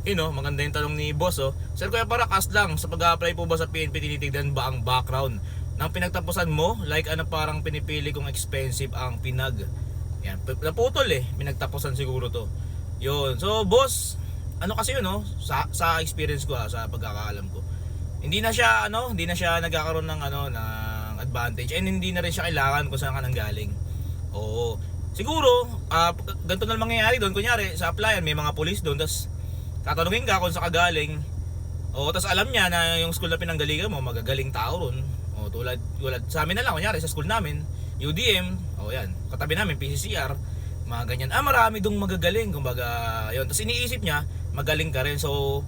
Maganda yung tanong ni boss, oh. Sir Kuya Parak, ask lang, sa pag-apply po ba sa PNP, tinitignan ba ang background ng pinagtapusan mo? Like ano, parang pinipili kung expensive ang pinag. Yan, naputol pinagtapusan siguro to. Yun. So boss, ano kasi yun, sa experience ko, sa pagkakaalam ko, hindi na siya nagkakaroon ng ng advantage, and hindi na rin siya kailangan kung saan ka nanggaling. Oo. Siguro, ganito na mangyayari doon. Kunyari, sa applyan, may mga police doon, tapos tatanungin ka kung saan ka galing. O, tapos alam niya na yung school na pinanggalingan mo, magagaling tao ron. O, tulad sa amin na lang, kunyari, sa school namin, UDM, yan, katabi namin, PCCR, mga ganyan. Marami dong magagaling, kumbaga, yun. Tapos iniisip niya, magaling ka rin. So,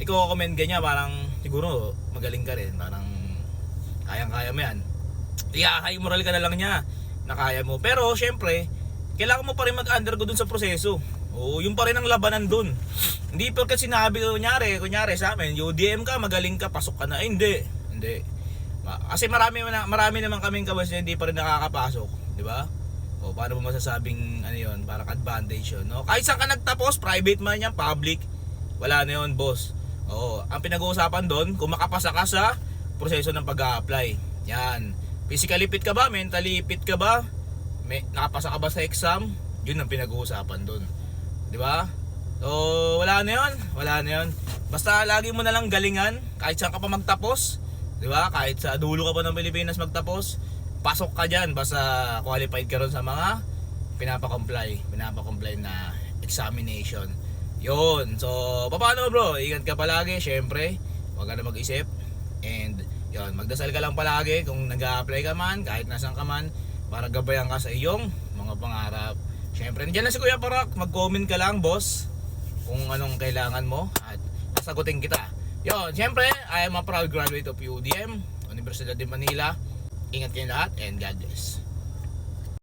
i-comment ka niya, parang, siguro, magaling ka rin. Parang, kayang-kaya mo yan. High moral ka na lang niya, na kaya mo. Pero, syempre, kailangan mo pa rin mag-undergo dun sa proseso. Oo, yung pa rin ang labanan dun. Hindi porket sinabi kunyari sa amin, UDM ka, magaling ka, pasok ka na. Hindi. Kasi marami naman kaming kabas na hindi pa rin nakakapasok, di ba? O paano mo masasabing yun, parang advantage yun, no? Kahit saan ka nagtapos, private man yan, public, wala na yun, boss. Oo, ang pinag-uusapan doon, kung makapasa ka sa proseso ng pag-a-apply. Yan. Physically fit ka ba? Mentally fit ka ba? Nakapasa ka ba sa exam? Yun ang pinag-uusapan doon. Di ba? So, wala na yun. Basta lagi mo na lang galingan, kahit saan ka pa magtapos. Di ba? Kahit sa dulo ka pa ng Pilipinas magtapos, pasok ka dyan, basta qualified ka ron sa mga pinapakomply na examination. Yun. So, paano bro? Ingat ka palagi, syempre. Huwag ka na mag-isip. And, yun, magdasal ka lang palagi kung nag-a-apply ka man, kahit nasan ka man, para gabayan ka sa iyong mga pangarap. Syempre, nandiyan na si Kuya Parak. Mag-comment ka lang, boss, kung anong kailangan mo at sasagutin kita. Yun, syempre, I am a proud graduate of UDM, Universidad de Manila. Ingat kayo lahat and God bless.